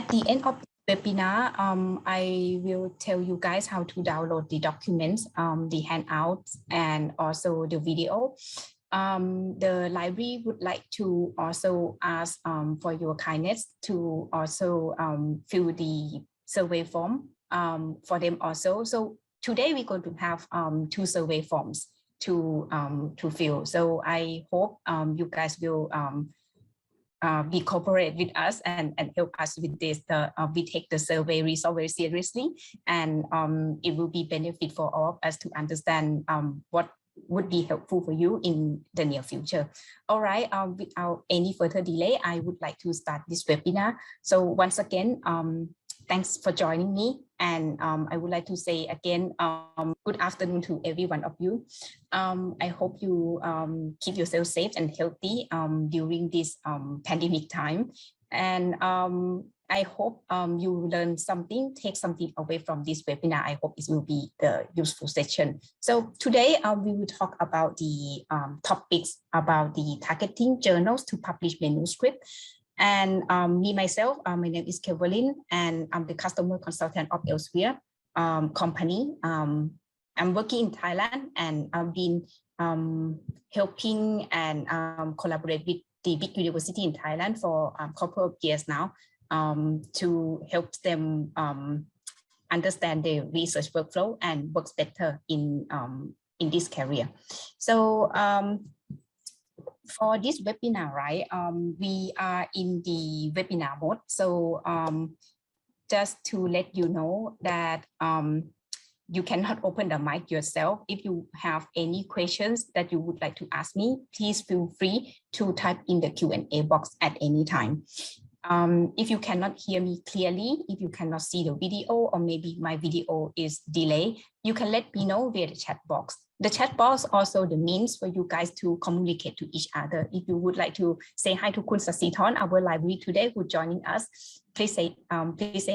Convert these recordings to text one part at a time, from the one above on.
At the end of the webinar, I will tell you guys how to download the documents, the handouts, and also the video. The library would like to also ask for your kindness to also fill the survey form for them also. So today we're going to have 2 survey forms to fill. So I hope you guys will be cooperate with us and help us with this. We take the survey result very seriously, and it will be benefit for all of us to understand what would be helpful for you in the near future. All right, without any further delay, I would like to start this webinar. So once again, thanks for joining me. And I would like to say again, good afternoon to every one of you. I hope you keep yourself safe and healthy during this pandemic time. And I hope you learn something, take something away from this webinar. I hope it will be the useful session. So today we will talk about the topics about the targeting journals to publish manuscript. And me, myself, my name is Kelwalin, and I'm the customer consultant of Elsevier company. I'm working in Thailand, and I've been helping and collaborate with the big university in Thailand for a couple of years now to help them understand the research workflow and works better in this career. So for this webinar, right, we are in the webinar mode. So just to let you know that you cannot open the mic yourself. If you have any questions that you would like to ask me, please feel free to type in the Q&A box at any time. If you cannot hear me clearly, if you cannot see the video, or maybe my video is delayed, you can let me know via the chat box. The chat box also the means for you guys to communicate to each other. If you would like to say hi to Kun Sasithorn, our library today, who's joining us, please say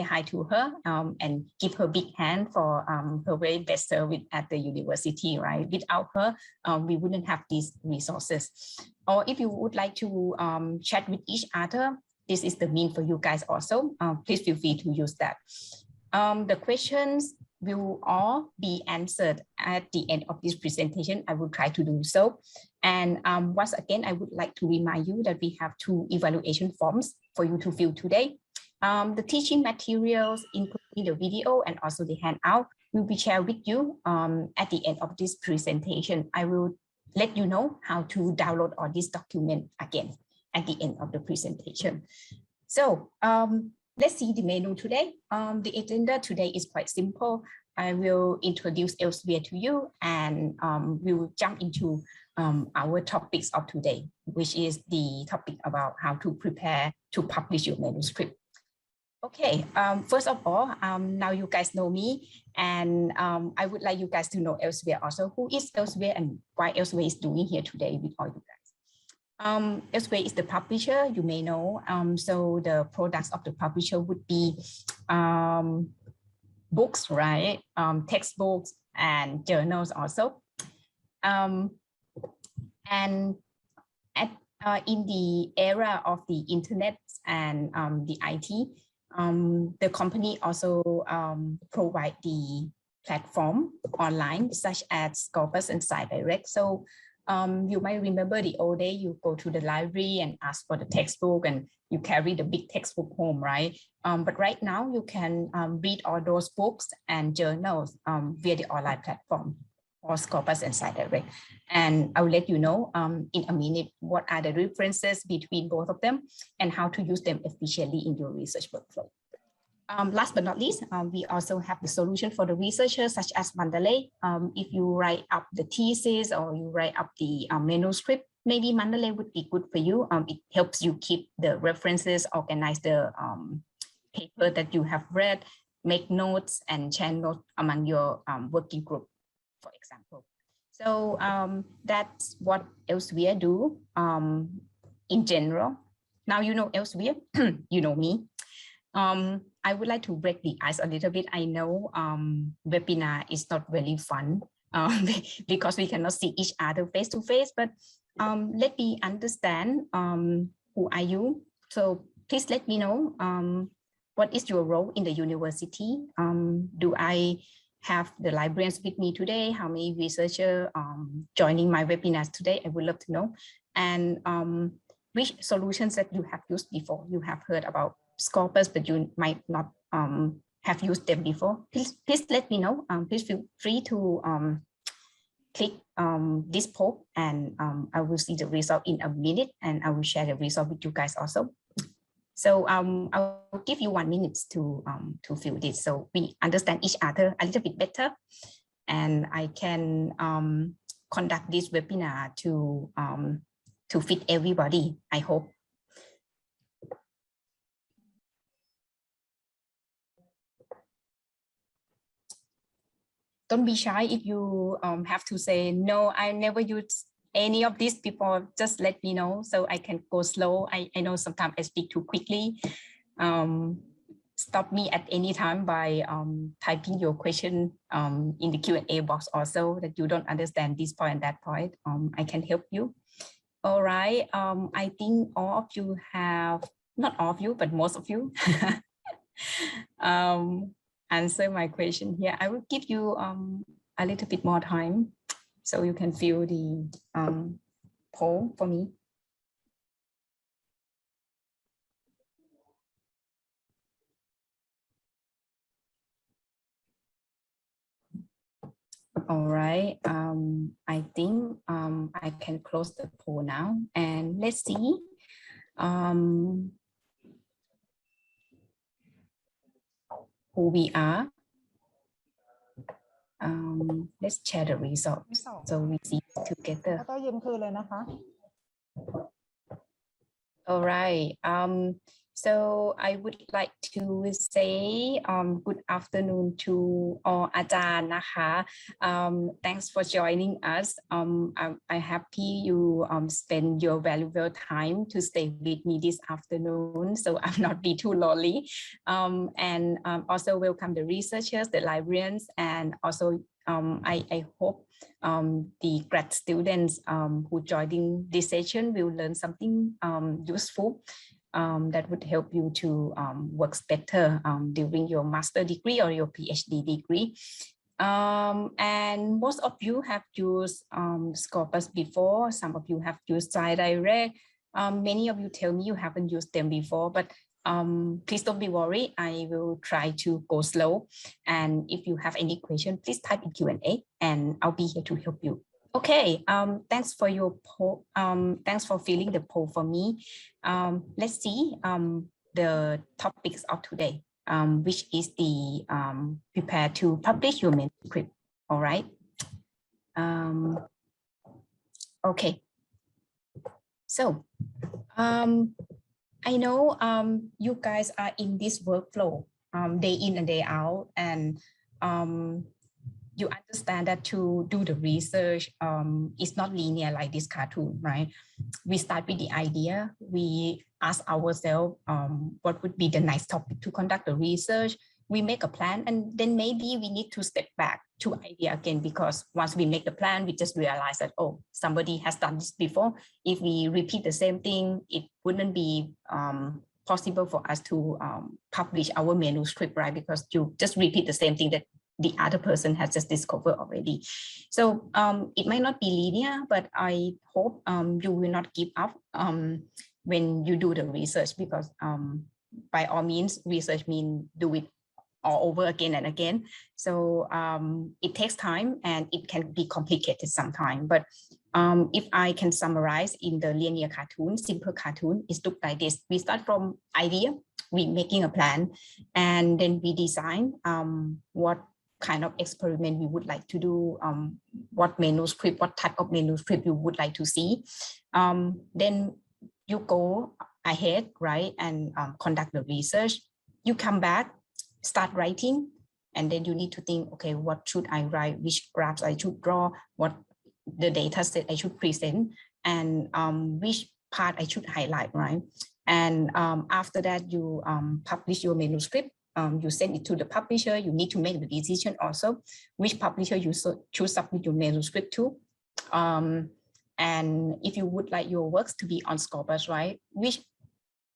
hi to her and give her a big hand for her very best service at the university, right? Without her, we wouldn't have these resources. Or if you would like to chat with each other, this is the mean for you guys also. Please feel free to use that. The questions will all be answered at the end of this presentation. I will try to do so. And once again, I would like to remind you that we have 2 evaluation forms for you to fill today. The teaching materials, including the video and also the handout, will be shared with you at the end of this presentation. I will let you know how to download all this document again at the end of the presentation. So let's see the menu today. The agenda today is quite simple. I will introduce Elsevier to you, and we will jump into our topics of today, which is the topic about how to prepare to publish your manuscript. Okay, first of all, now you guys know me, and I would like you guys to know Elsevier also. Who is Elsevier and why Elsevier is doing here today with all you guys? Elsevier is the publisher, you may know. So the products of the publisher would be books, right? Textbooks and journals also. And in the era of the internet and the IT, the company also provide the platform online such as Scopus and SciDirect. So you might remember the old day, you go to the library and ask for the textbook and you carry the big textbook home, right? But right now you can read all those books and journals via the online platform or Scopus and SciDirect. And I'll let you know in a minute what are the differences between both of them and how to use them efficiently in your research workflow. Last but not least, we also have the solution for the researchers such as Mandalay. If you write up the thesis or you write up the manuscript, maybe Mandalay would be good for you. It helps you keep the references, organize the paper that you have read, make notes and share notes among your working group, for example. So that's what Elsevier do in general. Now you know Elsevier, you know me. I would like to break the ice a little bit. I know webinar is not really fun because we cannot see each other face to face, but let me understand who are you. So please let me know what is your role in the university? Do I have the librarians with me today? How many researchers joining my webinars today? I would love to know. And which solutions that you have used before? You have heard about Scopus, but you might not have used them before. Please let me know. Please feel free to click this poll, and I will see the result in a minute, and I will share the result with you guys also. So I'll give you 1 minute to fill this, so we understand each other a little bit better, and I can conduct this webinar to fit everybody, I hope. Don't be shy if you have to say, no, I never used any of this before. Just let me know so I can go slow. I know sometimes I speak too quickly. Stop me at any time by typing your question in the Q&A box also, that you don't understand this point and that point. I can help you. All right. I think all of you have, not all of you, but most of you answer my question here. I will give you a little bit more time so you can fill the poll for me. All right, I think I can close the poll now, and let's see. Who we are. Let's share the results so we see together. All right. So I would like to say good afternoon to all Ajahn Naha. Thanks for joining us. I'm happy you spend your valuable time to stay with me this afternoon, so I'm not be too lonely. And also welcome the researchers, the librarians, and also I hope the grad students who joining this session will learn something useful that would help you to work better during your master degree or your PhD degree. And most of you have used Scopus before. Some of you have used SciDirect. Many of you tell me you haven't used them before, but please don't be worried. I will try to go slow. And if you have any question, please type in Q&A and I'll be here to help you. Okay, thanks for your poll. Thanks for filling the poll for me. Let's see the topics of today, which is the prepare to publish your manuscript. All right. Okay. So I know you guys are in this workflow day in and day out, and you understand that to do the research is not linear like this cartoon, right? We start with the idea, we ask ourselves what would be the nice topic to conduct the research, we make a plan, and then maybe we need to step back to idea again, because once we make the plan, we just realize that, oh, somebody has done this before. If we repeat the same thing, it wouldn't be possible for us to publish our manuscript, right? Because you just repeat the same thing that the other person has just discovered already. So it might not be linear, but I hope you will not give up when you do the research, because by all means, research means do it all over again and again. So it takes time and it can be complicated sometimes. But if I can summarize in the linear cartoon, simple cartoon, it looks like this. We start from idea, we making a plan, and then we design what kind of experiment we would like to do, what manuscript, what type of manuscript you would like to see. Then you go ahead, right, and conduct the research. You come back, start writing, and then you need to think, okay, what should I write, which graphs I should draw, what the data set I should present, and which part I should highlight, right? And after that, you publish your manuscript. You send it to the publisher. You need to make the decision also which publisher you should submit your manuscript to. And if you would like your works to be on Scopus, right, which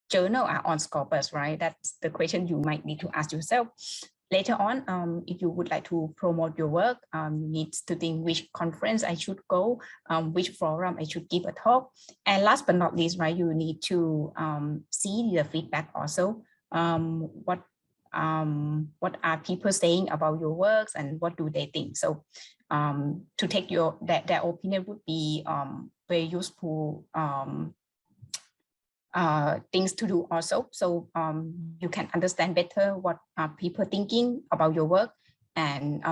journal are on Scopus, right? That's the question you might need to ask yourself. Later on, if you would like to promote your work, you need to think which conference I should go, which forum I should give a talk. And last but not least, right, you need to see the feedback also. What are people saying about your works and what do they think? So to take their opinion would be very useful things to do also. So you can understand better what are people thinking about your work, and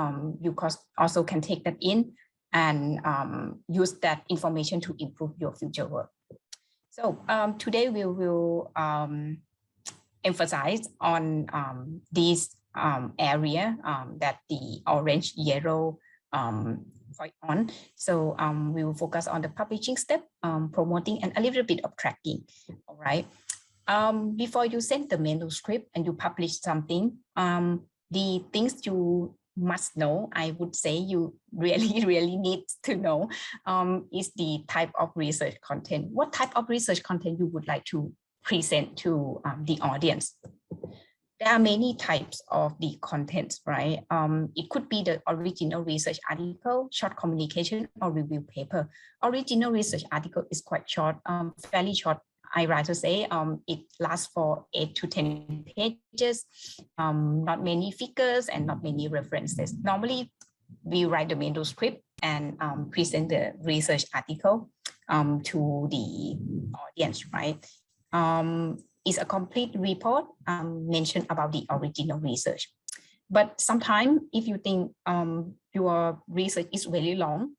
you also can take that in and use that information to improve your future work. So today we will emphasize on this area that the orange yellow point on. So we will focus on the publishing step, promoting, and a little bit of tracking. All right. Before you send the manuscript and you publish something, the things you must know, I would say you really need to know, is the type of research content. What type of research content you would like to present to the audience? There are many types of the contents, right? It could be the original research article, short communication, or review paper. Original research article is quite short, fairly short. I rather say it lasts for 8 to 10 pages, not many figures and not many references. Normally, we write the manuscript and present the research article to the audience, right? Is a complete report mentioned about the original research. But sometimes if you think your research is really long,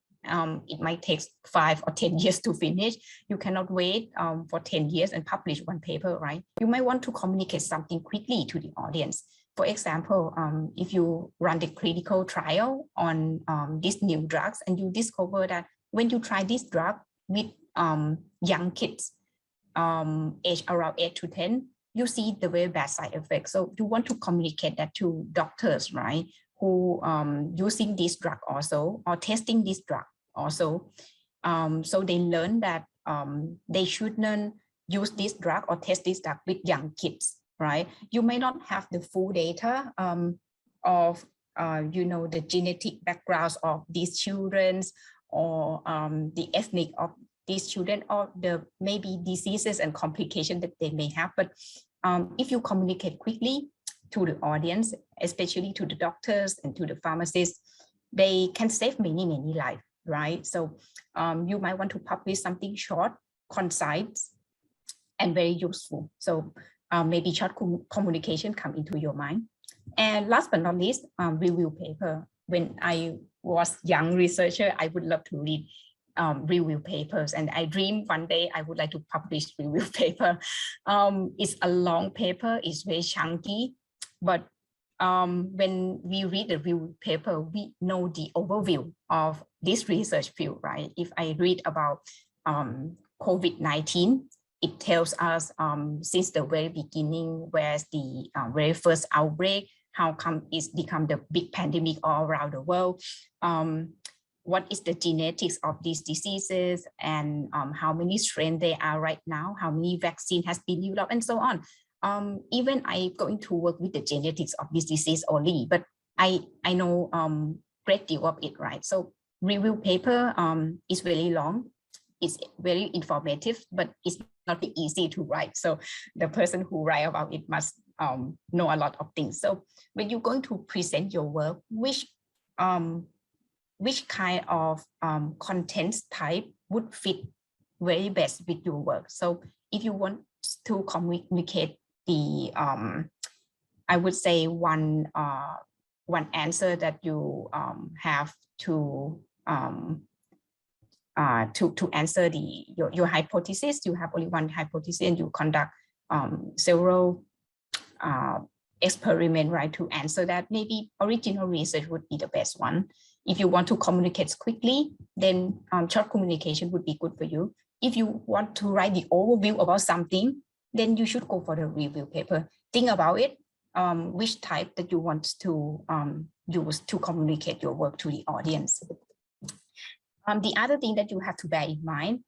it might take 5 or 10 years to finish. You cannot wait for 10 years and publish one paper, right? You might want to communicate something quickly to the audience. For example, if you run the clinical trial on these new drugs and you discover that when you try this drug with young kids, age around 8 to 10, you see the very bad side effects. So you want to communicate that to doctors, right? Who using this drug also, or testing this drug also. So they learn that they shouldn't use this drug or test this drug with young kids, right? You may not have the full data of, the genetic backgrounds of these children, or the ethnic of these children, or the maybe diseases and complications that they may have. But if you communicate quickly to the audience, especially to the doctors and to the pharmacists, they can save many lives, right? So you might want to publish something short, concise, and very useful. So maybe short communication come into your mind. And last but not least, review paper. When I was young researcher, I would love to read review papers, and I dream one day I would like to publish review paper. It's a long paper, it's very chunky, but when we read the review paper, we know the overview of this research field, right? If I read about COVID-19, it tells us since the very beginning, where's the very first outbreak, how come it's become the big pandemic all around the world, what is the genetics of these diseases, and how many strains there are right now, how many vaccine has been developed, and so on. Even I'm going to work with the genetics of this disease only, but I know great deal of it, right? So review paper is very long, it's very informative, but it's not easy to write. So the person who write about it must know a lot of things. So when you're going to present your work, which kind of content type would fit very best with your work? So if you want to communicate the, I would say one answer that you have to answer your hypothesis, you have only one hypothesis, and you conduct several experiment, right, to answer that. Maybe original research would be the best one. If you want to communicate quickly, then short communication would be good for you. If you want to write the overview about something, then you should go for the review paper. Think about it, which type that you want to use to communicate your work to the audience. The other thing that you have to bear in mind,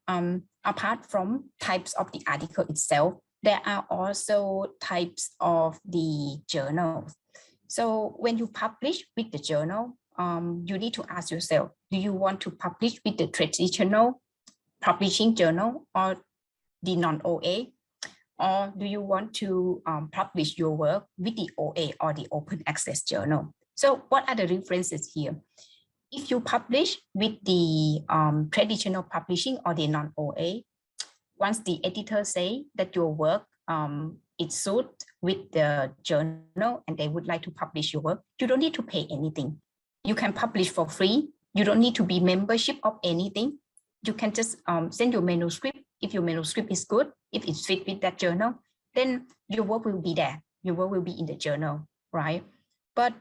apart from types of the article itself, there are also types of the journals. So when you publish with the journal, you need to ask yourself, do you want to publish with the traditional publishing journal or the non-OA? Or do you want to publish your work with the OA or the open access journal? So what are the differences here? If you publish with the traditional publishing or the non-OA, once the editor say that your work is suit with the journal and they would like to publish your work, you don't need to pay anything. You can publish for free. You don't need to be membership of anything. You can just send your manuscript. If your manuscript is good, if it's fit with that journal, then your work will be there. Your work will be in the journal, right? But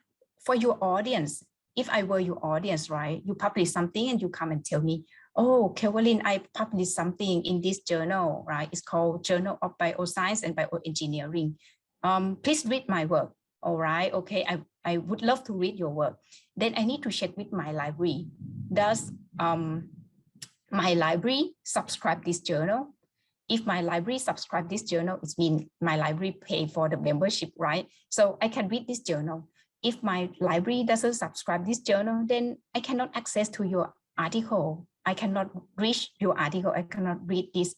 for your audience, if I were your audience, right, you publish something and you come and tell me, oh, Kelwalin, I published something in this journal, right? It's called Journal of Bioscience and Bioengineering. Please read my work. All right, okay, I would love to read your work. Then I need to check with my library. Does my library subscribe this journal? If my library subscribe this journal, it means my library pay for the membership, right? So I can read this journal. If my library doesn't subscribe this journal, then I cannot access to your article. I cannot reach your article. I cannot read this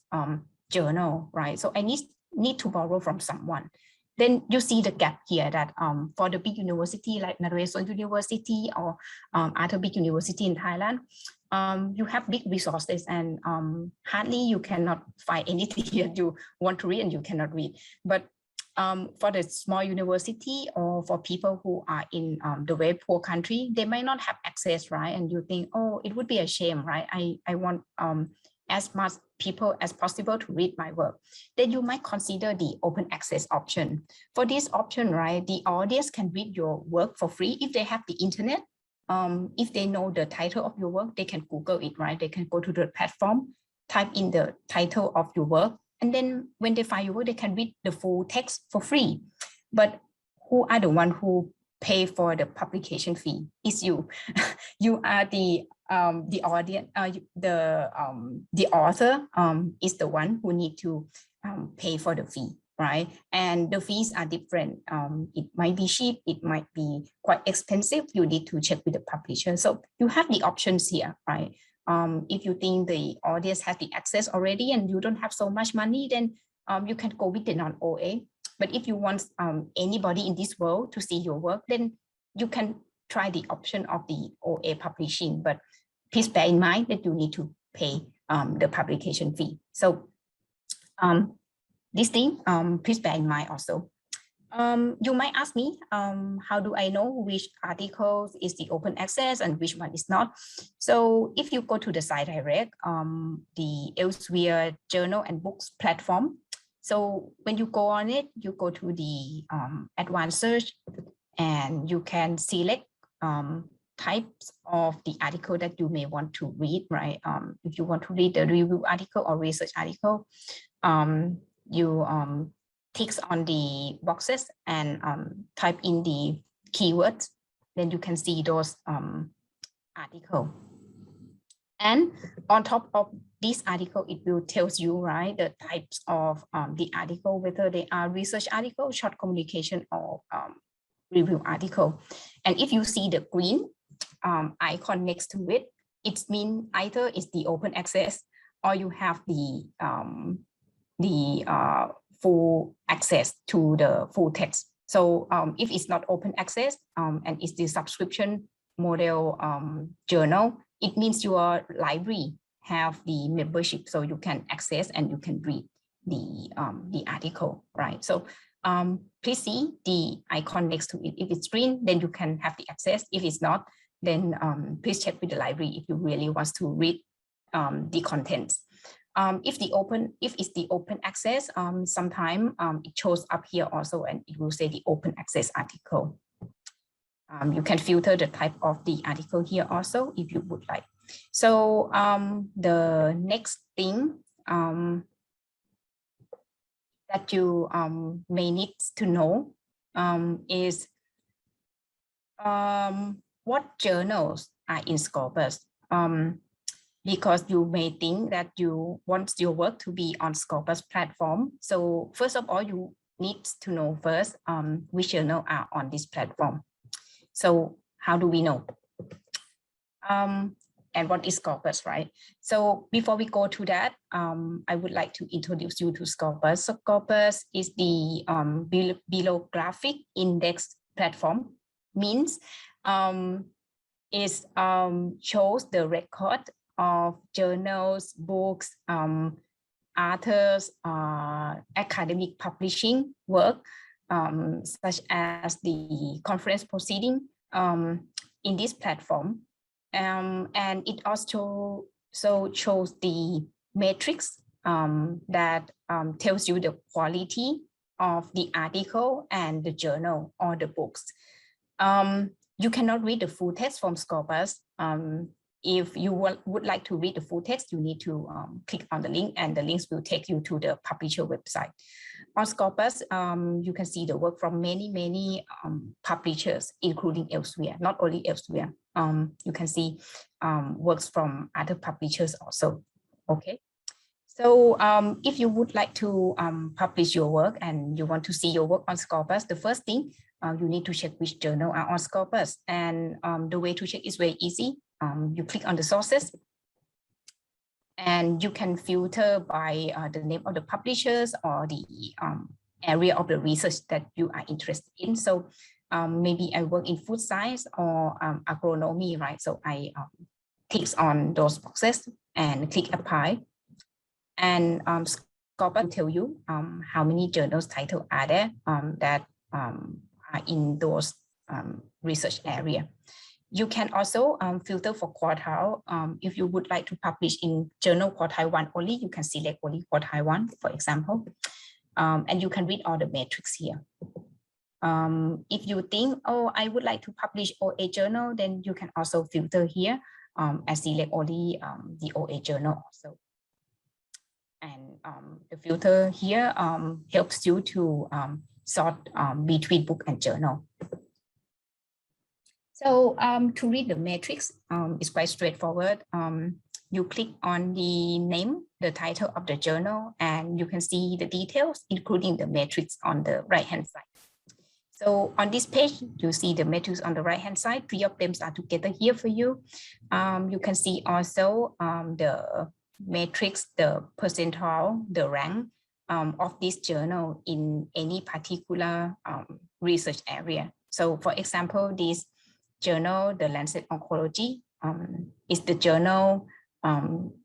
journal, right? So I need to borrow from someone. Then you see the gap here that for the big university like Naresuan University or other big university in Thailand, you have big resources and hardly you cannot find anything that you want to read and you cannot read. But for the small university or for people who are in the very poor country, they might not have access, right? And you think, oh, it would be a shame, right? I want as much people as possible to read my work. Then you might consider the open access option. For this option, right, the audience can read your work for free if they have the internet. If they know the title of your work, they can Google it, right? They can go to the platform, type in the title of your work, and then when they find your work, they can read the full text for free. But who are the one who pay for the publication fee? Is you. You are the audience. The author is the one who need to pay for the fee, right? And the fees are different. It might be cheap, it might be quite expensive. You need to check with the publisher. So you have the options here, right? If you think the audience has the access already and you don't have so much money, then you can go with the non-OA. But if you want anybody in this world to see your work, then you can try the option of the OA publishing. But please bear in mind that you need to pay the publication fee. So this thing, please bear in mind also. You might ask me, how do I know which articles is the open access and which one is not? So if you go to the site direct, the Elsevier journal and books platform. So when you go on it, you go to the advanced search and you can select types of the article that you may want to read, right? If you want to read the review article or research article, you tick on the boxes and type in the keywords, then you can see those articles. And on top of this article, it will tell you, right, the types of the article, whether they are research article, short communication, or review article. And if you see the green icon next to it, it means either it's the open access or you have the full access to the full text. So if it's not open access and it's the subscription model journal, it means your library have the membership, so you can access and you can read the article, right? So please see the icon next to it. If it's green, then you can have the access. If it's not, then please check with the library if you really want to read the contents. If it's the open access, sometimes it shows up here also, and it will say the open access article. You can filter the type of the article here also if you would like. So the next thing that you may need to know is what journals are in Scopus. because you may think that you want your work to be on Scopus platform. So first of all, you need to know first which journals are on this platform. So how do we know? And what is Scopus, right? So before we go to that, I would like to introduce you to Scopus. So Scopus is the bibliographic index platform, means it shows the record of journals, books, authors, academic publishing work, such as the conference proceeding in this platform. And it also shows the metrics that tells you the quality of the article and the journal or the books. You cannot read the full text from Scopus. If you would like to read the full text, you need to click on the link, and the links will take you to the publisher website. On Scopus, you can see the work from many publishers, including Elsevier, not only Elsevier. You can see works from other publishers also. Okay. So if you would like to publish your work and you want to see your work on Scopus, the first thing you need to check which journal are on Scopus. And the way to check is very easy. You click on the sources, and you can filter by the name of the publishers or the area of the research that you are interested in. So maybe I work in food science or agronomy, right? So I click on those boxes and click apply. And Scopus will tell you how many journals title are there that are in those research area. You can also filter for quartile. If you would like to publish in journal quartile 1 only, you can select only quartile 1, for example. And you can read all the metrics here. If you think, oh, I would like to publish OA journal, then you can also filter here and select only the OA journal also. And the filter here helps you to sort between book and journal. So to read the metrics, it's quite straightforward. You click on the name, the title of the journal, and you can see the details, including the metrics on the right-hand side. So on this page, you see the metrics on the right-hand side. 3 of them are together here for you. You can see also the metrics, the percentile, the rank of this journal in any particular research area. So for example, this journal, the Lancet Oncology, is the journal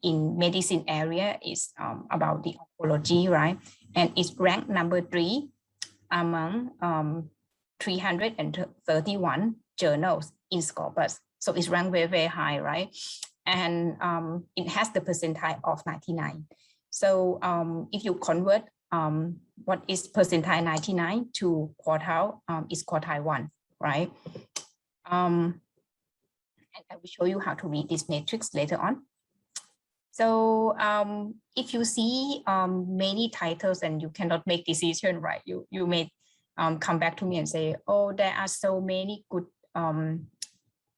in medicine area, is about the oncology, right? And it's ranked number 3 among 331 journals in Scopus. So it's ranked very, very high, right? And it has the percentile of 99. So if you convert what is percentile 99 to quartile, is quartile 1, right? And I will show you how to read this matrix later on. So if you see many titles and you cannot make decision, right? You may come back to me and say, oh, there are so many good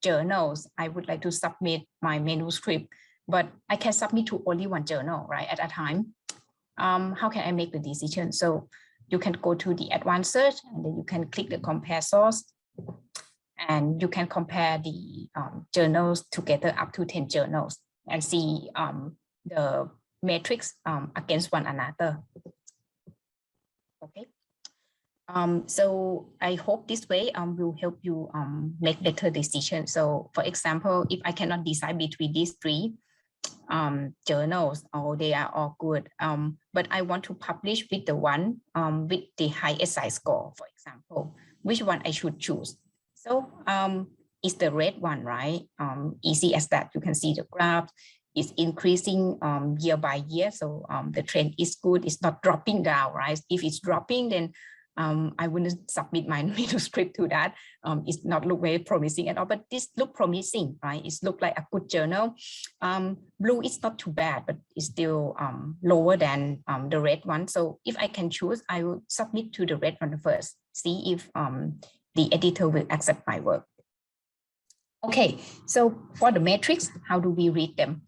journals. I would like to submit my manuscript, but I can submit to only one journal, right, at a time. How can I make the decision? So you can go to the advanced search, and then you can click the compare source, and you can compare the journals together, up to 10 journals, and see the metrics against one another. Okay. So I hope this way will help you make better decisions. So for example, if I cannot decide between these 3 journals, or they are all good, but I want to publish with the one with the highest size score, for example, which one I should choose? So it's the red one, right? Easy as that. You can see the graph is increasing year by year. So the trend is good. It's not dropping down, right? If it's dropping, then I wouldn't submit my manuscript to that. It's not look very promising at all, but this look promising, right? It look like a good journal. Blue is not too bad, but it's still lower than the red one. So if I can choose, I will submit to the red one first, see if the editor will accept my work. Okay, so for the metrics, how do we read them?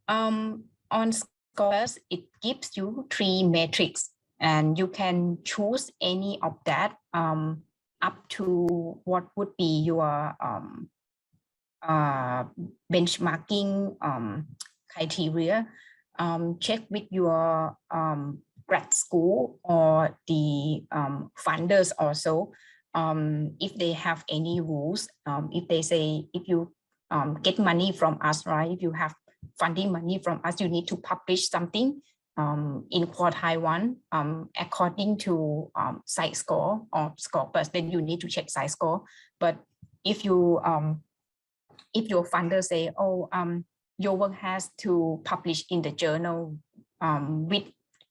On Scopus, it gives you 3 metrics, and you can choose any of that up to what would be your benchmarking criteria. Check with your grad school or the funders also, if they have any rules. If they say, if you get money from us, right? If you have funding money from us, you need to publish something in quartile 1 according to site score or Scopus, then you need to check site score. But if you if your funder say, oh, your work has to publish in the journal with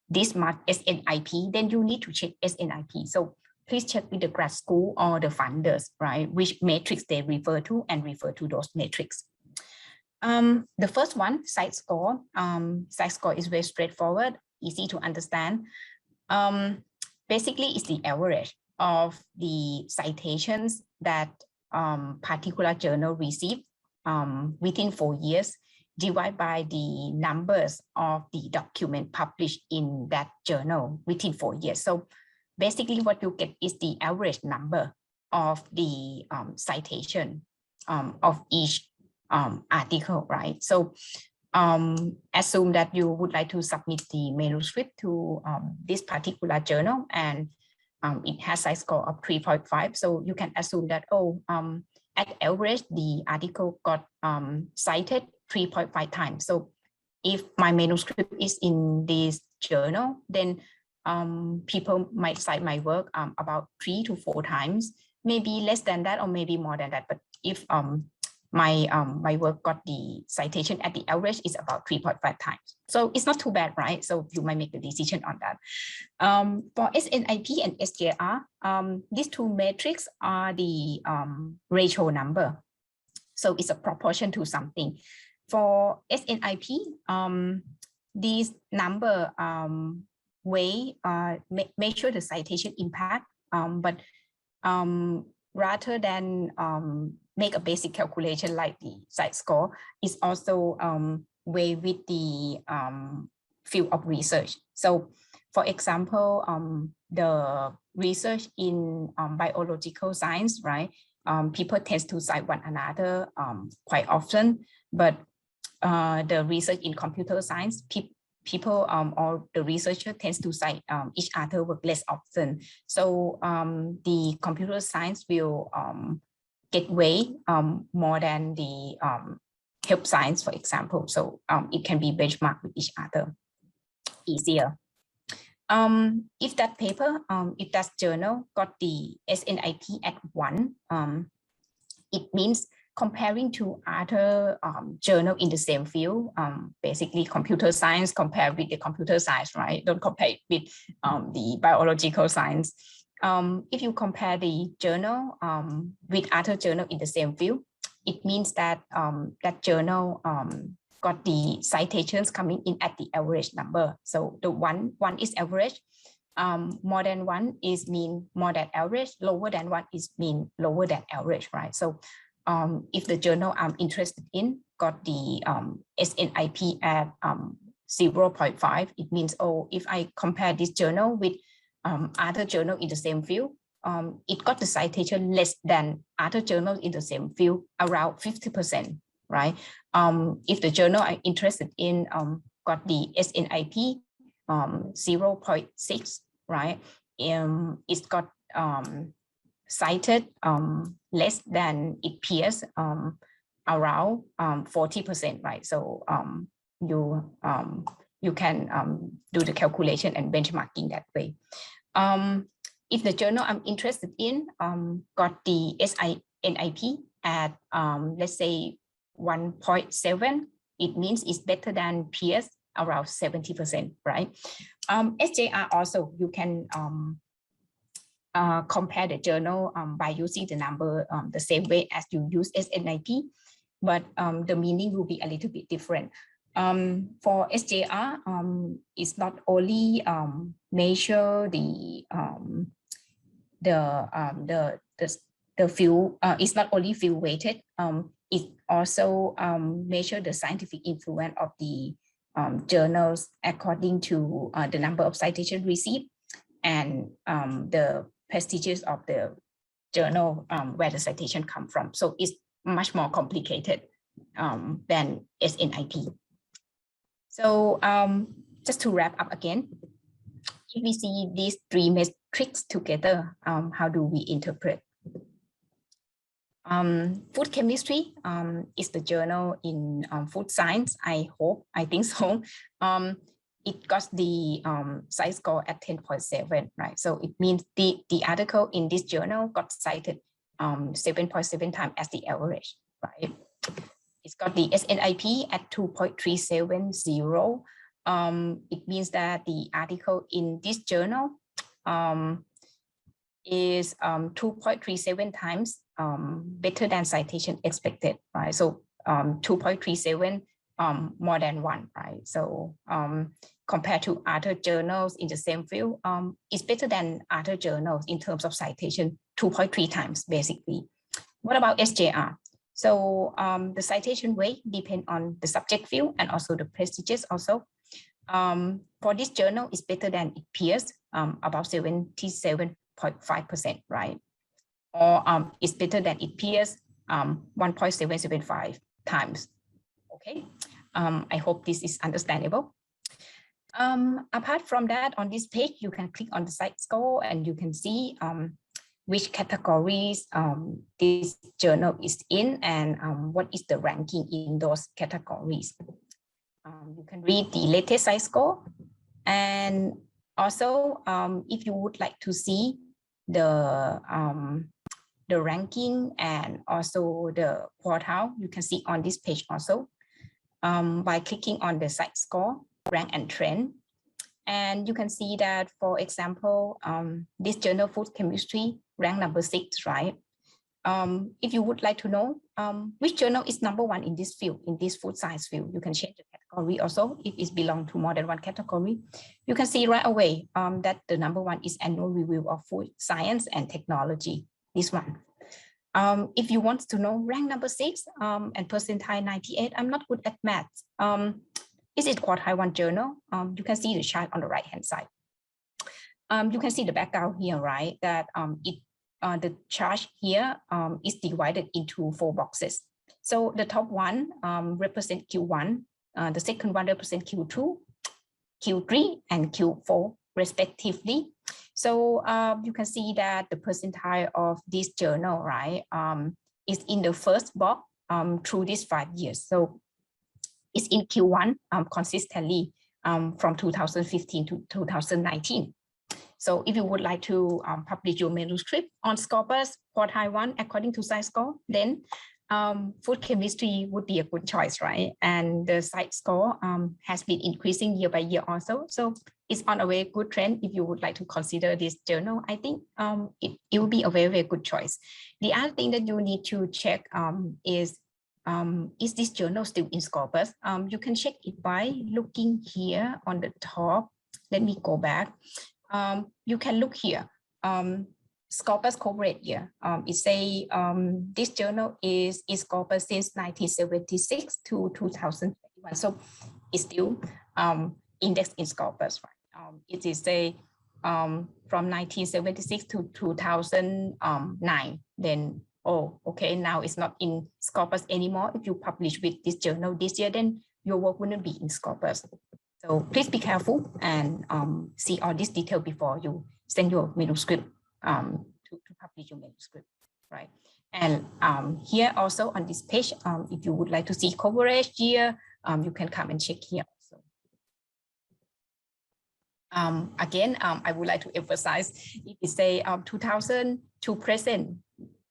this much SNIP, then you need to check SNIP. So please check with the grad school or the funders, right, which metrics they refer to, and refer to those metrics. The first one, site score. Site score is very straightforward, easy to understand. Basically, it's the average of the citations that particular journal received within 4 years, divided by the numbers of the document published in that journal within 4 years. So basically what you get is the average number of the citation of each article, right? So assume that you would like to submit the manuscript to this particular journal, and it has site score of 3.5. So you can assume that, oh, at average, the article got cited 3.5 times. So if my manuscript is in this journal, then people might cite my work about 3 to 4 times, maybe less than that or maybe more than that. But if my work got the citation at the average is about 3.5 times. So it's not too bad, right? So you might make a decision on that. For SNIP and SJR, these two metrics are the ratio number. So it's a proportion to something. For SNIP, these number measure the citation impact, but rather than make a basic calculation like the site score, is also weigh with the field of research. So for example, the research in biological science, right? People tend to cite one another quite often, but the research in computer science, people or the researcher tends to cite each other work less often. So the computer science will get weight more than the health science, for example. So it can be benchmarked with each other easier. If that paper, if that journal got the SNIP at 1, it means comparing to other journal in the same field, basically computer science, compare with the computer science, right? Don't compare it with the biological science. If you compare the journal with other journal in the same field, it means that that journal got the citations coming in at the average number. So the one is average, more than 1 is mean more than average, lower than 1 is mean lower than average, right? So if the journal I'm interested in got the SNIP at 0.5, it means, oh, if I compare this journal with other journal in the same field, it got the citation less than other journals in the same field, around 50%, right? If the journal I'm interested in got the SNIP 0.6, right? It's got cited less than its peers around 40%, right? So you can do the calculation and benchmarking that way. If the journal I'm interested in got the SNIP at let's say 1.7, it means it's better than peers, around 70%, right? SJR also, you can compare the journal by using the number the same way as you use SNIP, but the meaning will be a little bit different. For SJR, it's not only measure the the field is not only field weighted, it also measure the scientific influence of the journals according to the number of citations received and the prestiges of the journal where the citation come from. So it's much more complicated than SNIP. So just to wrap up again, if we see these three metrics together, how do we interpret? Food chemistry is the journal in food science. I think so. It got the CITE score at 10.7, right? So it means the article in this journal got cited 7.7 times as the average, right? It's got the SNIP at 2.370. It means that the article in this journal is 2.37 times better than citation expected, right? So 2.37 more than 1, right? So compared to other journals in the same field, it's better than other journals in terms of citation, 2.3 times basically. What about SJR? So the citation weight depends on the subject field and also the prestiges also. For this journal, it's better than its peers, about 77.5%, right? Or it's better than its peers, 1.775 times. Okay, I hope this is understandable. Apart from that, on this page, you can click on the CITE score and you can see which categories this journal is in and what is the ranking in those categories. You can read the latest CITE score, and also if you would like to see the ranking and also the quartile, you can see on this page also by clicking on the CITE score, rank and trend. And you can see that, for example, this journal food chemistry rank number 6, right? If you would like to know which journal is number 1 in this field, in this food science field, you can change the category also. If it belongs to more than one category, you can see right away that the number 1 is Annual Review of Food Science and Technology, this one. If you want to know rank number 6 and percentile 98, I'm not good at math. Is it quartile 1 journal? You can see the chart on the right hand side. You can see the background here, right? That the chart here is divided into 4 boxes. So the top one represent Q1, the second one represent Q2, Q3, and Q4 respectively. So you can see that the percentile of this journal, right, is in the first box through these 5 years. So it's in Q1 consistently from 2015 to 2019. So if you would like to publish your manuscript on Scopus quartile 1 according to CITE score, then food chemistry would be a good choice, right? And the CITE score has been increasing year by year also. So it's on a very good trend. If you would like to consider this journal, I think it will be a very, very good choice. The other thing that you need to check is this journal still in Scopus? You can check it by looking here on the top. Let me go back. You can look here, Scopus corporate year. It say this journal is Scopus since 1976 to 2021. So it's still indexed in Scopus, right? It is say from 1976 to 2009. Then, oh, okay, now it's not in Scopus anymore. If you publish with this journal this year, then your work wouldn't be in Scopus. So please be careful and see all this detail before you send your manuscript to publish your manuscript, right? And here also on this page, if you would like to see coverage year, you can come and check here also. Again, I would like to emphasize, if you say 2000 to present,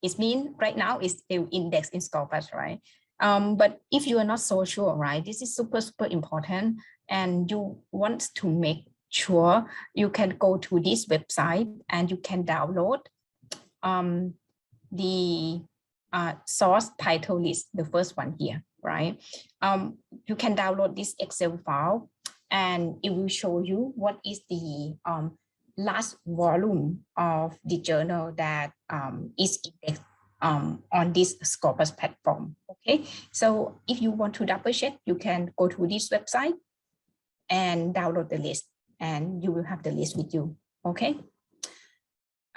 it means right now it's still indexed in Scopus, right? But if you are not so sure, right, this is super, super important, and you want to make sure, you can go to this website and you can download the source title list, the first one here, right? You can download this Excel file and it will show you what is the last volume of the journal that is indexed on this Scopus platform. Okay, so if you want to double check, you can go to this website and download the list, and you will have the list with you. Okay.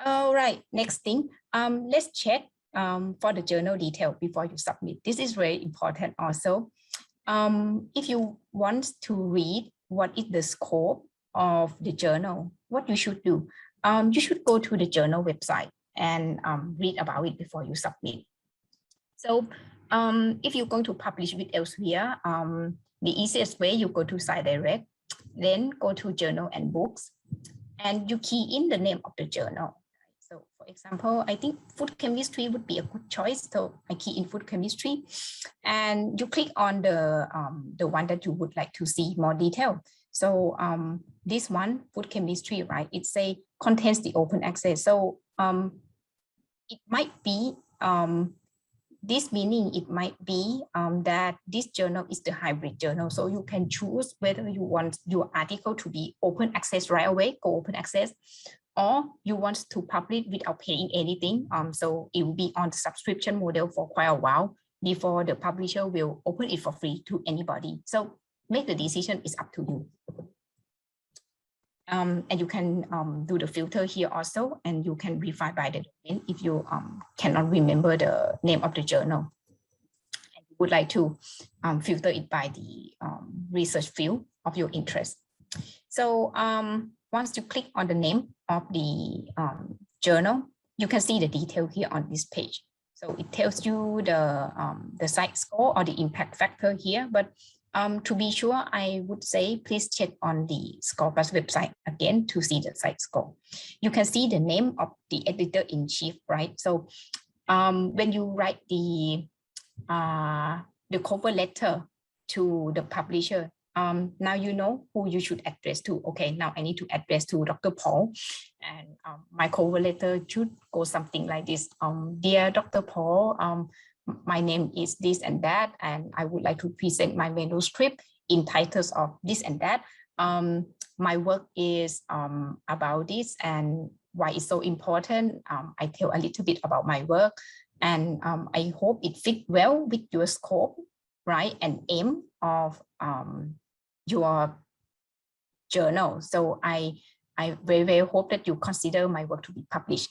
All right, next thing, let's check for the journal detail before you submit. This is very important also. If you want to read what is the scope of the journal, what you should do, you should go to the journal website and read about it before you submit. So if you're going to publish with Elsevier, the easiest way, you go to Site Direct, then go to Journal and Books, and you key in the name of the journal. So for example, I think food chemistry would be a good choice. So I key in food chemistry, and you click on the one that you would like to see more detail. So this one, food chemistry, right? It say contains the open access. So it might be, this meaning it might be that this journal is the hybrid journal. So you can choose whether you want your article to be open access right away, go open access, or you want to publish without paying anything. So it will be on the subscription model for quite a while before the publisher will open it for free to anybody. So make the decision, is up to you. And you can do the filter here also, and you can refine by the domain if you cannot remember the name of the journal. And you would like to filter it by the research field of your interest. So once you click on the name of the journal, you can see the detail here on this page. So it tells you the site score or the impact factor here, but to be sure, I would say please check on the Scopus website again to see the site score. You can see the name of the editor-in-chief, right? So when you write the cover letter to the publisher, now you know who you should address to. Okay, now I need to address to Dr. Paul, and my cover letter should go something like this. Dear Dr. Paul, my name is this and that, and I would like to present my manuscript in titles of this and that. My work is about this and why it's so important. I tell a little bit about my work, and I hope it fits well with your scope, right, and aim of your journal. So I very, very hope that you consider my work to be published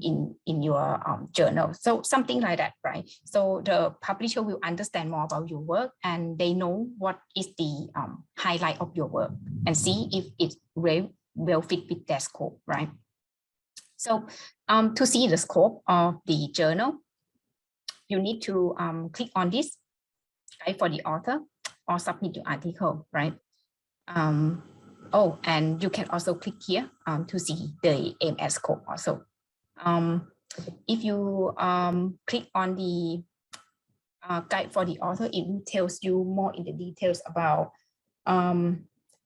in your journal. So something like that, right? So the publisher will understand more about your work, and they know what is the highlight of your work, and see if it will fit with their scope, right? So to see the scope of the journal, you need to click on this guide for the author or submit your article, right? Oh, and you can also click here to see the AMS scope also. If you click on the guide for the author, it will tells you more in the details about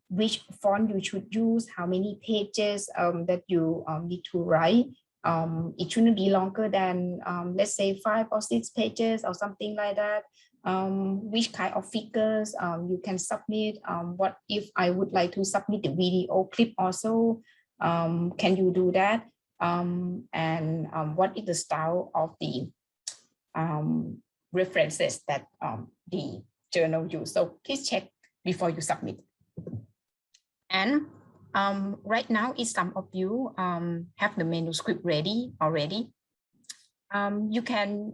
which font you should use, how many pages that you need to write. It shouldn't be longer than, let's say, 5 or 6 pages or something like that. Which kind of figures you can submit. What if I would like to submit the video clip also? Can you do that? And what is the style of the references that the journal use? So please check before you submit. And right now, if some of you have the manuscript ready already, you can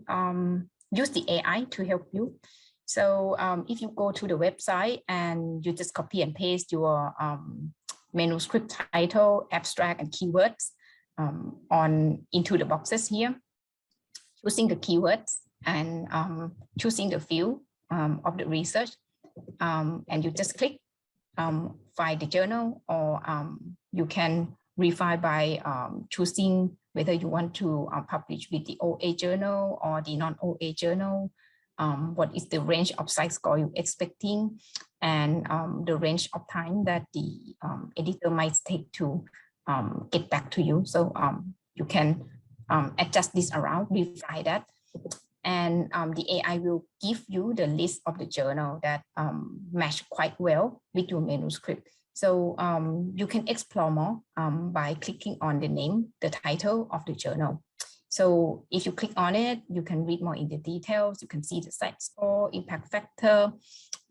use the AI to help you. So if you go to the website and you just copy and paste your manuscript title, abstract, and keywords into the boxes here, choosing the keywords and choosing the field of the research, and you just click find the journal, or you can refine by choosing whether you want to publish with the OA journal or the non-OA journal, what is the range of site score you're expecting, and the range of time that the editor might take to get back to you. So you can adjust this around, refine that, and the AI will give you the list of the journal that match quite well with your manuscript. So you can explore more by clicking on the name, the title of the journal. So if you click on it, you can read more in the details. You can see the site score, impact factor,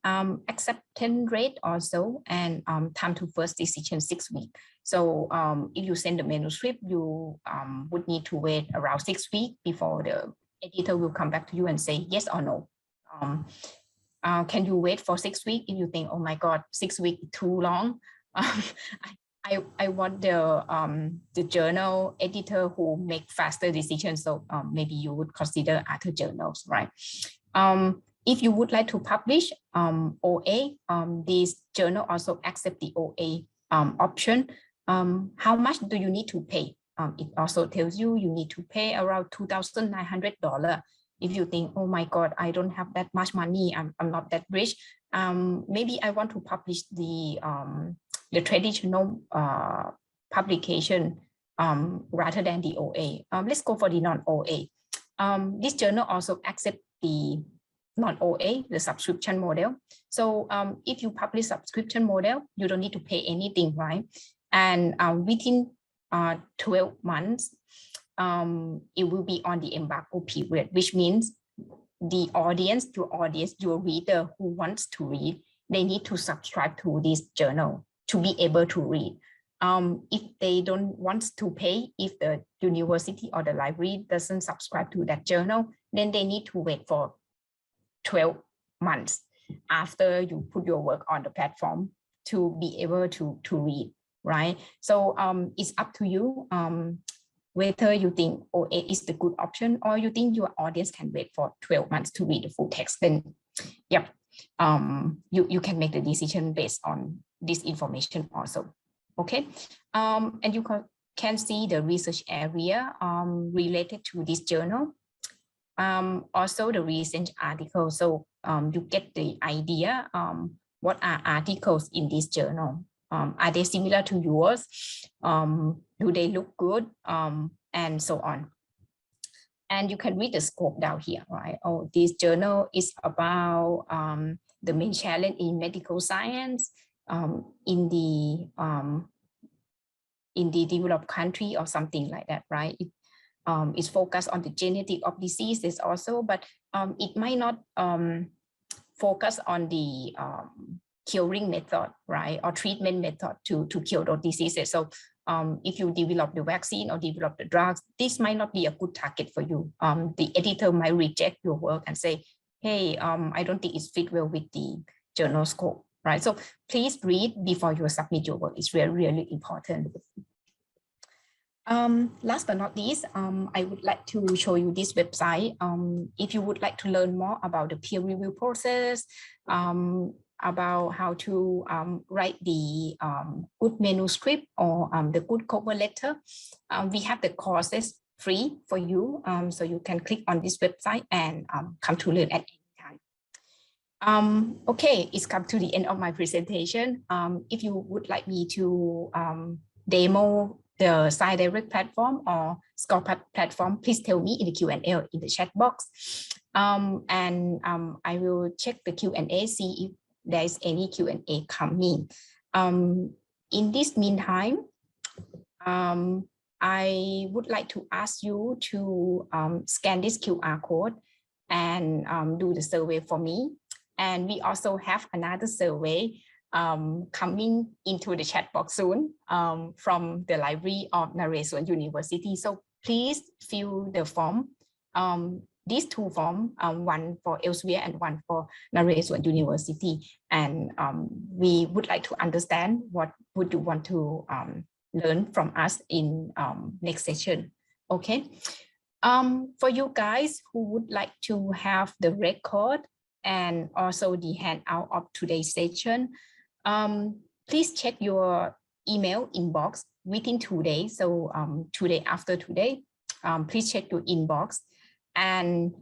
acceptance rate also, and time to first decision 6 weeks. So if you send the manuscript, you would need to wait around 6 weeks before the editor will come back to you and say yes or no. Can you wait for 6 weeks if you think, oh my God, 6 weeks too long? I want the journal editor who make faster decisions. So maybe you would consider other journals, right? If you would like to publish OA, this journal also accept the OA option. How much do you need to pay? It also tells you need to pay around $2,900. If you think, oh my God, I don't have that much money, I'm not that rich. Maybe I want to publish the traditional publication rather than the OA. Let's go for the non-OA. This journal also accepts the non-OA, the subscription model. So if you publish subscription model, you don't need to pay anything, right? And within 12 months, it will be on the embargo period, which means the audience, your reader who wants to read, they need to subscribe to this journal to be able to read. If they don't want to pay, if the university or the library doesn't subscribe to that journal, then they need to wait for 12 months after you put your work on the platform to be able to read, right? So it's up to you whether you think OA is the good option or you think your audience can wait for 12 months to read the full text. Then, yep, you can make the decision based on this information also. Okay, and you can see the research area related to this journal. Also the recent article, so you get the idea what are articles in this journal. Are they similar to yours? Do they look good? And so on. And you can read the scope down here, right? Oh, this journal is about the main challenge in medical science in the developed country or something like that, right? It's focused on the genetic of diseases also, but it might not focus on the curing method, right, or treatment method to cure those diseases. So if you develop the vaccine or develop the drugs, this might not be a good target for you. The editor might reject your work and say, hey, I don't think it's fit well with the journal scope, right? So please read before you submit your work. It's really, really important. Last but not least, I would like to show you this website. If you would like to learn more about the peer review process, about how to write the good manuscript or the good cover letter, we have the courses free for you. So you can click on this website and come to learn at any time. Okay, it's come to the end of my presentation. If you would like me to demo the SciDirect platform or Scopus platform, please tell me in the Q&A or in the chat box. And I will check the Q&A, see if there is any Q&A coming. In this meantime, I would like to ask you to scan this QR code and do the survey for me. And we also have another survey coming into the chat box soon from the library of Naresuan University. So please fill the form. These two forms, one for Elsevier and one for Naresuan University. And we would like to understand what would you want to learn from us in next session. Okay. For you guys who would like to have the record and also the handout of today's session, please check your email inbox within 2 days. So today, after today, please check your inbox and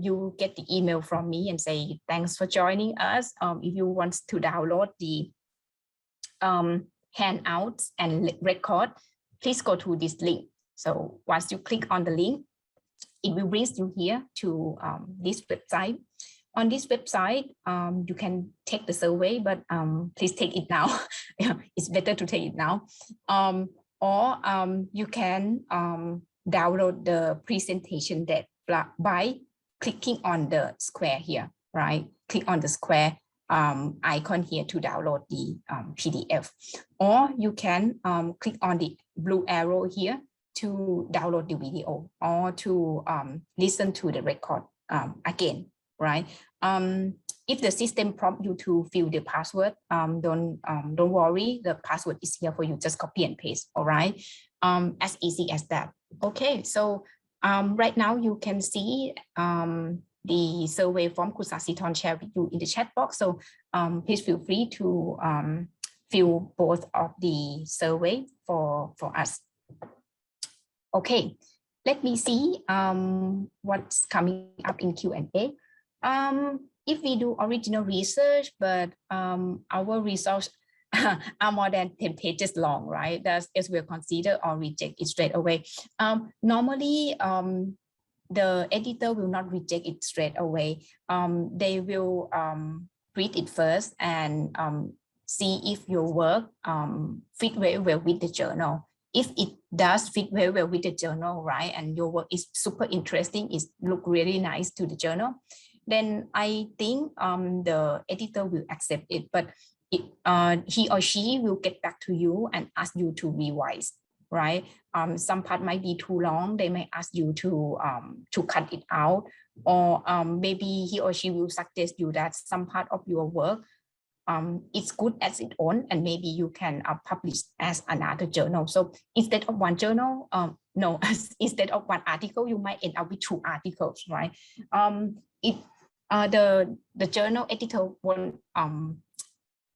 you will get the email from me and say, thanks for joining us. If you want to download the handouts and record, please go to this link. So once you click on the link, it will bring you here to this website. On this website, you can take the survey, but please take it now. It's better to take it now. Or you can download the presentation deck by clicking on the square here, right? Click on the square icon here to download the PDF, or you can click on the blue arrow here to download the video or to listen to the record again, right? If the system prompt you to fill the password, don't worry, the password is here for you, just copy and paste, all right? As easy as that. Okay, so right now you can see the survey form Kusasiton shared with you in the chat box. So please feel free to fill both of the survey for us. Okay, let me see what's coming up in Q&A. If we do original research, but our results are more than 10 pages long, right? That's Elsevier consider or reject it straight away. Normally, the editor will not reject it straight away. They will read it first and see if your work fit very well with the journal. If it does fit very well with the journal, right, and your work is super interesting, it look really nice to the journal, then I think the editor will accept it, but he or she will get back to you and ask you to revise, right? Some part might be too long. They may ask you to cut it out, or maybe he or she will suggest you that some part of your work it's good as its own, and maybe you can publish as another journal. So instead of one journal, instead of one article, you might end up with 2 articles, right? The journal editor won't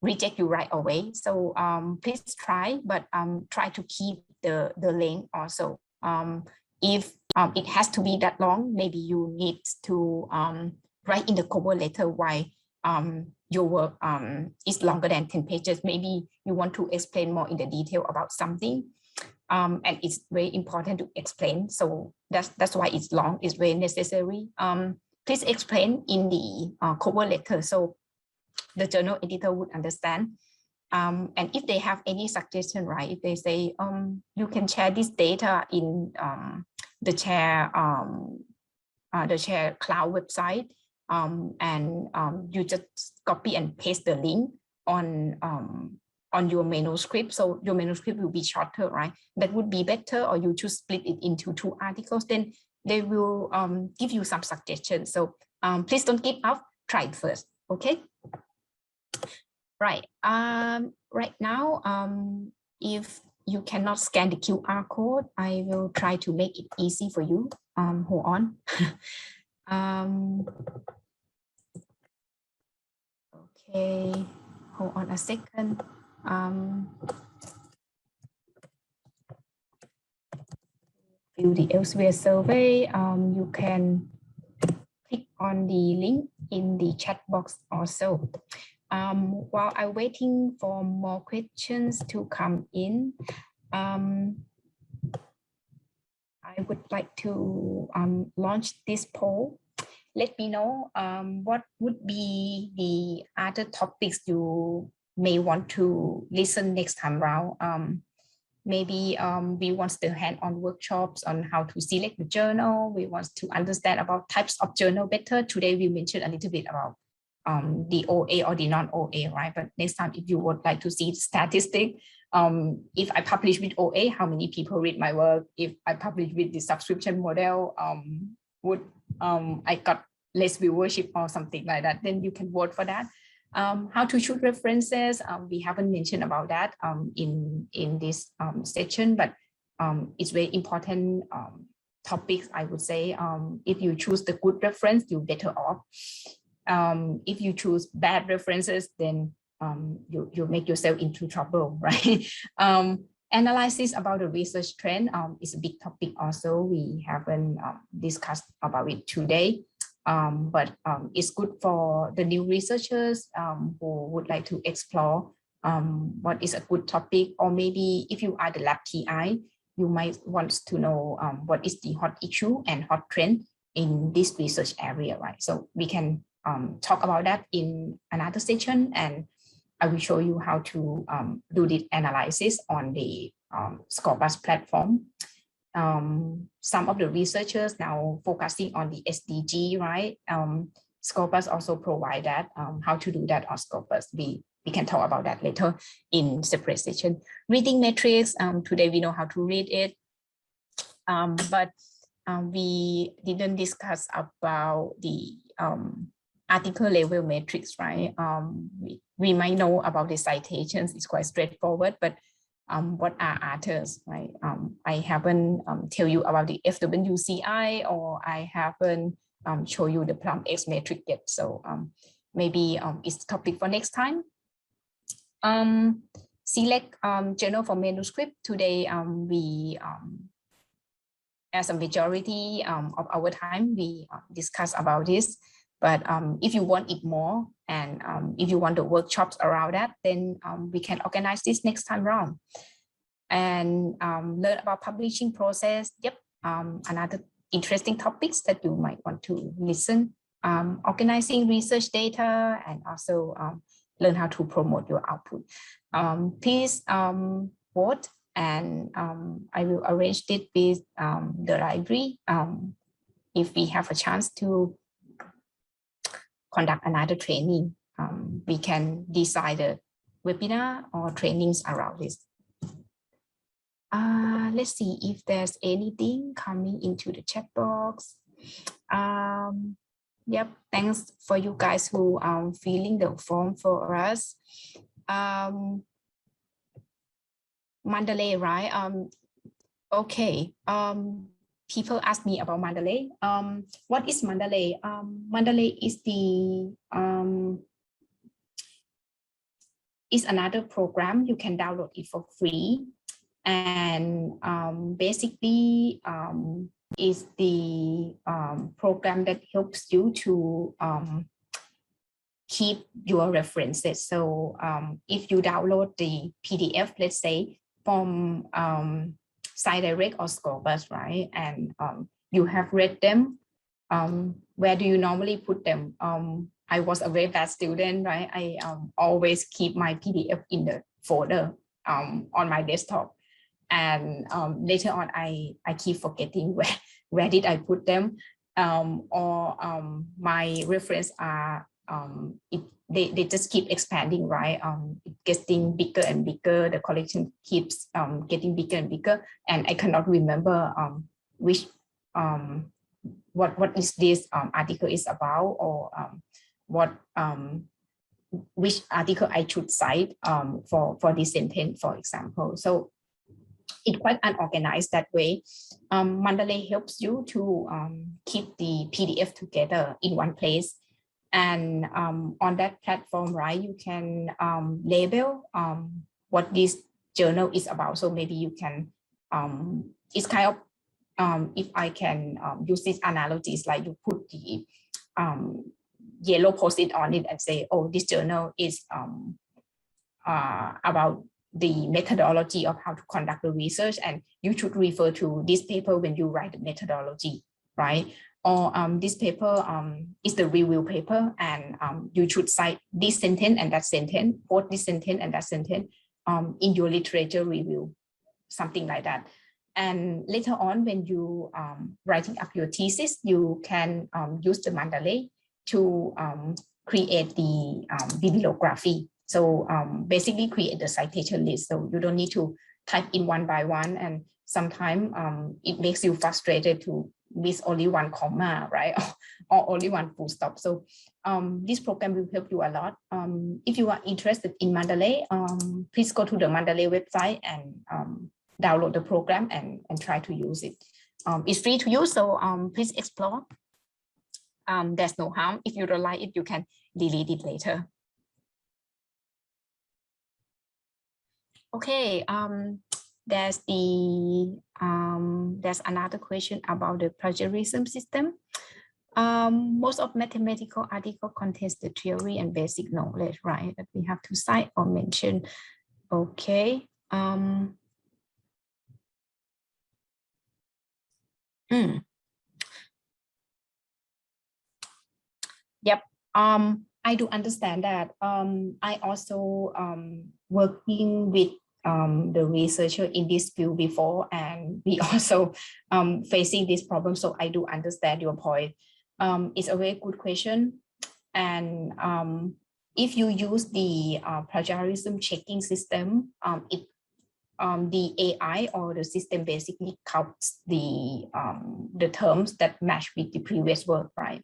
reject you right away. So please try, but try to keep the length also. If it has to be that long, maybe you need to write in the cover letter why your work is longer than 10 pages. Maybe you want to explain more in the detail about something, and it's very important to explain. So that's why it's long. It's very necessary. Please explain in the cover letter so the journal editor would understand. And if they have any suggestion, right? If they say you can share this data in the share cloud website, and you just copy and paste the link on your manuscript, so your manuscript will be shorter, right? That would be better. Or you just split it into 2 articles, then they will give you some suggestions. So please don't give up, try it first, okay? Right, right now, if you cannot scan the QR code, I will try to make it easy for you. Hold on. Okay, hold on a second. Fill the Elsevier survey. You can click on the link in the chat box also. While I'm waiting for more questions to come in, I would like to launch this poll. Let me know what would be the other topics you may want to listen next time around. Maybe we want the hand-on workshops on how to select the journal. We want to understand about types of journal better. Today we mentioned a little bit about the OA or the non-OA, right? But next time, if you would like to see statistic, if I publish with OA, how many people read my work? If I publish with the subscription model, would I got less viewership or something like that? Then you can vote for that. How to choose references, we haven't mentioned about that in this section, but it's very important topics, I would say. If you choose the good reference, you're better off. If you choose bad references, then you make yourself into trouble, right? Analysis about the research trend is a big topic also. We haven't discussed about it today, but it's good for the new researchers who would like to explore what is a good topic, or maybe if you are the lab PI, you might want to know what is the hot issue and hot trend in this research area, right? So we can talk about that in another session, and I will show you how to do this analysis on the Scopus platform. some of the researchers now focusing on the SDG, right? Scopus also provide that, how to do that on Scopus. We can talk about that later in separate session. Reading metrics, today we know how to read it, but we didn't discuss about the article level metrics, right? We might know about the citations, it's quite straightforward, but what are others, right? I haven't tell you about the FWCI, or I haven't show you the PLUMX metric yet. So maybe it's topic for next time. Select journal for manuscript. Today we as a majority of our time we discuss about this, but if you want it more, and if you want the workshops around that, then we can organize this next time around and learn about publishing process. Yep, another interesting topics that you might want to listen. Organizing research data, and also learn how to promote your output. Please vote, and I will arrange it with the library if we have a chance to conduct another training. We can decide a webinar or trainings around this. Let's see if there's anything coming into the chat box. Yep, thanks for you guys who are filling the form for us. Mandalay, right? Okay. People ask me about Mandalay. What is Mandalay? Mandalay is the is another program. You can download it for free, and basically is the program that helps you to keep your references. So if you download the PDF, let's say from SciDirect or Scopus, right, and you have read them, where do you normally put them? I was a very bad student, right? I always keep my PDF in the folder on my desktop. And later on, I keep forgetting where did I put them, or my reference are they just keep expanding, right? Getting bigger and bigger. The collection keeps getting bigger and bigger, and I cannot remember which what is this article is about, or what which article I should cite for this sentence, for example. So it's quite unorganized that way. Mandalay helps you to keep the PDF together in one place. And on that platform, right, you can label what this journal is about. So maybe you can, it's kind of, if I can use this analogy, it's like you put the yellow post-it on it and say, oh, this journal is about the methodology of how to conduct the research, and you should refer to this paper when you write the methodology, right? Or this paper is the review paper, and you should cite this sentence and that sentence, quote this sentence and that sentence in your literature review, something like that. And later on, when you writing up your thesis, you can use the Mandalay to create the bibliography. So basically create the citation list. So you don't need to type in one by one, and sometimes it makes you frustrated to miss only one comma, right? Or only one full stop. So this program will help you a lot. If you are interested in Mandalay, please go to the Mandalay website and download the program and try to use it. It's free to use, so please explore. There's no harm. If you don't like it, you can delete it later. Okay, there's another question about the plagiarism system. Most of mathematical article contains the theory and basic knowledge, right, that we have to cite or mention. Okay. Yep. I do understand that. I also working with the researcher in this field before, and we also facing this problem. So I do understand your point. It's a very good question. And if you use the plagiarism checking system, the AI or the system basically counts the terms that match with the previous work, right?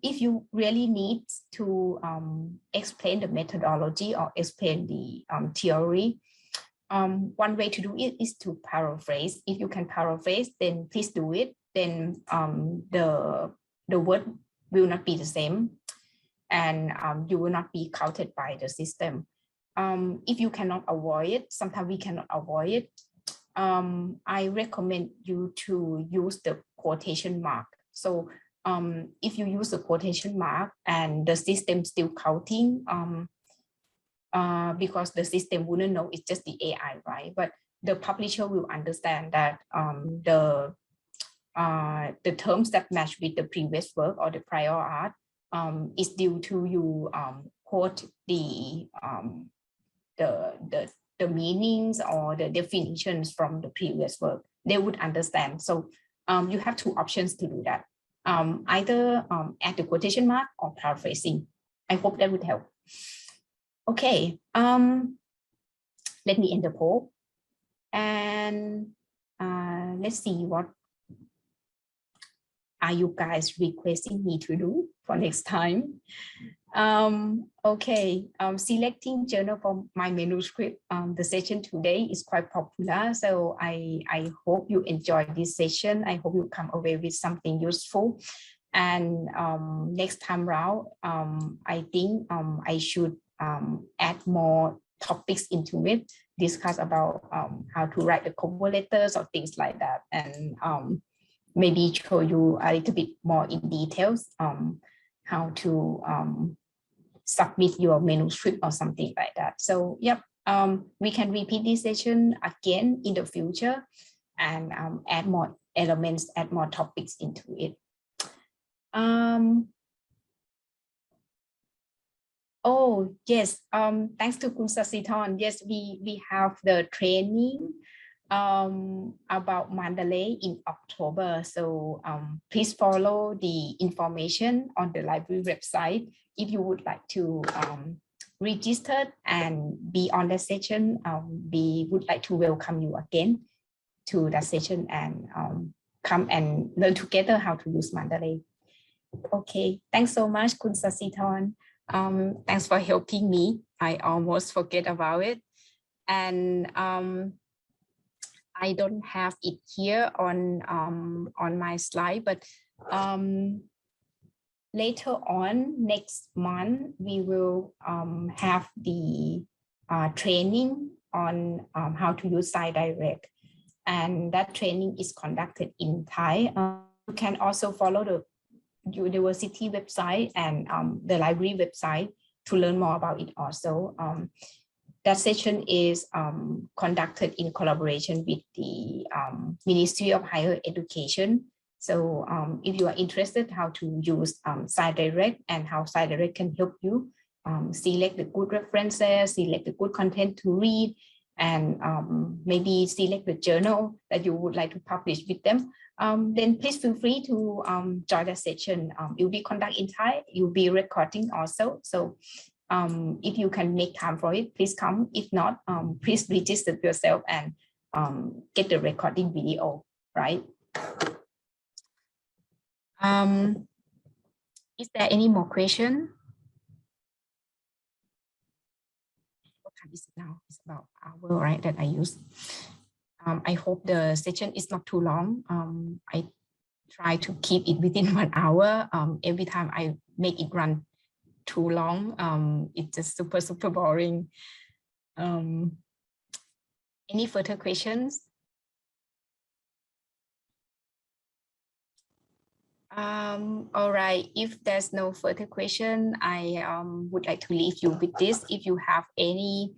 If you really need to explain the methodology or explain the theory, one way to do it is to paraphrase. If you can paraphrase, then please do it. Then the word will not be the same, and you will not be counted by the system. If you cannot avoid it, sometimes we cannot avoid it, I recommend you to use the quotation mark. So if you use the quotation mark and the system still counting, because the system wouldn't know, it's just the AI, right? But the publisher will understand that the terms that match with the previous work or the prior art is due to you quote the meanings or the definitions from the previous work. They would understand. So you have two options to do that. Either add the quotation mark or paraphrasing. I hope that would help. Okay, let me end the poll. And let's see, what are you guys requesting me to do for next time? Okay, selecting journal for my manuscript. The session today is quite popular, so I hope you enjoy this session. I hope you come away with something useful. And next time round, I think I should add more topics into it, discuss about how to write the cover letters or things like that, and maybe show you a little bit more in details how to submit your manuscript or something like that. So yep, we can repeat this session again in the future and add more elements, add more topics into it. Oh yes, thanks to Kun Sasithorn. Yes, we have the training about Mandalay in October. So please follow the information on the library website if you would like to register and be on that session. We would like to welcome you again to that session and come and learn together how to use Mandalay. Okay, thanks so much, Kun Sasithorn. Thanks for helping me. I almost forget about it. And I don't have it here on my slide, but later on next month, we will have the training on how to use SciDirect. And that training is conducted in Thai. You can also follow the university website and the library website to learn more about it also. That session is conducted in collaboration with the Ministry of Higher Education. So if you are interested how to use SciDirect and how SciDirect can help you select the good references, select the good content to read, and maybe select the journal that you would like to publish with them, then please feel free to join the session. It will be conducted in Thai. You'll be recording also. So if you can make time for it, please come. If not, please register yourself and get the recording video, right? Is there any more question? What time is it now? It's about an hour, right, that I use. I hope the session is not too long. I try to keep it within 1 hour. Every time I make it run too long, it's just super boring. Any further questions? All right, if there's no further question, I would like to leave you with this. If you have any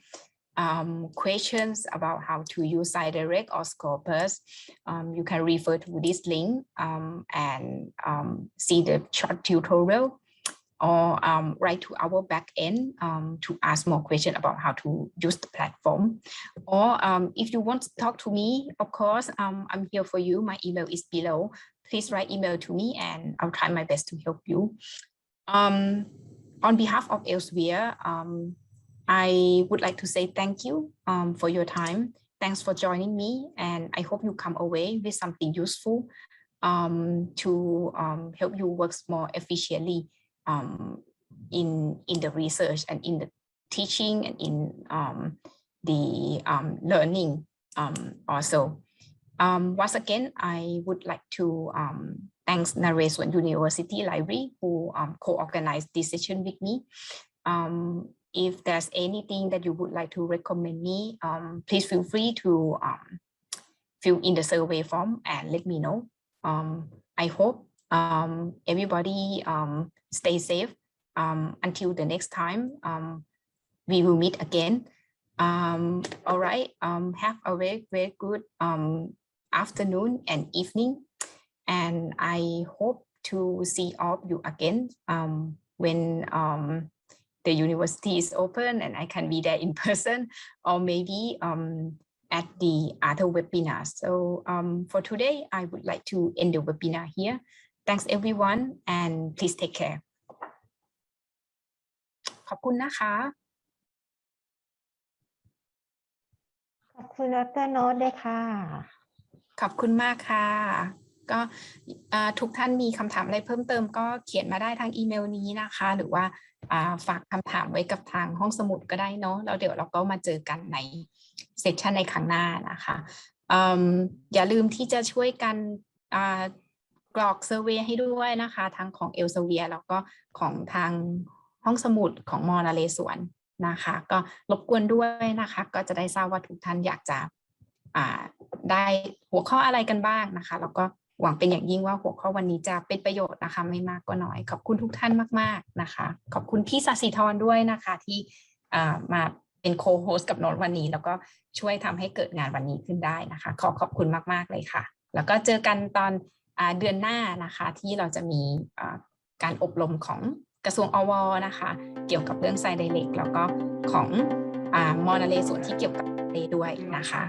questions about how to use SciDirect or Scopus, you can refer to this link and see the short tutorial or write to our back end to ask more questions about how to use the platform. Or if you want to talk to me, of course, I'm here for you. My email is below. Please write email to me and I'll try my best to help you. On behalf of Elsevier, I would like to say thank you for your time. Thanks for joining me, and I hope you come away with something useful to help you work more efficiently in the research and in the teaching and in the learning also. Once again, I would like to thanks Naresuan University Library who co-organized this session with me. If there's anything that you would like to recommend me, please feel free to fill in the survey form and let me know. I hope everybody stay safe until the next time we will meet again. All right, have a very, very good afternoon and evening. And I hope to see all of you again when the university is open and I can be there in person, or maybe at the other webinar. So for today, I would like to end the webinar here. Thanks everyone, and please take care. ขอบคุณนะคะ ขอบคุณดร.โน้ตด้วยค่ะ ขอบคุณมากค่ะก็ทุกท่านมีคำถามอะไรเพิ่มเติมก็เขียนมาได้ทางอีเมลนี้นะคะหรือว่าฝากคำถามไว้กับทางห้องสมุดก็ได้เนาะแล้วเดี๋ยวเราก็มาเจอกันในเซสชันในครั้งหน้านะคะอย่าลืมที่จะช่วยกันกรอกเซอร์เวย์ให้ด้วยนะคะทั้งของเอลเซเวียแล้วก็ของทางห้องสมุดของมอนาเลสวนนะคะก็รบกวนด้วยนะคะก็จะได้ทราบว่าทุกท่านอยากจะได้หัวข้ออะไรกันบ้างนะคะแล้วก็หวังเป็นอย่างยิ่งว่าหัวข้อวันนี้จะเป็นประโยชน์นะคะไม่มากก็น้อยขอบคุณทุกท่านมากๆนะคะขอบคุณพี่ศศิธรด้วยนะคะที่มาเป็นโคโฮสต์กับโน้ตวันนี้แล้วก็ช่วยทำให้เกิดงานวันนี้ขึ้นได้นะคะขอบคุณมากๆเลยค่ะแล้วก็เจอกันตอนเดือนหน้านะคะที่เราจะมีการอบรมของกระทรวงอวนะคะเกี่ยวกับเรื่องไซไดเล็กแล้วก็ของมอนาเลส่วนที่เกี่ยวกับด้วยนะคะ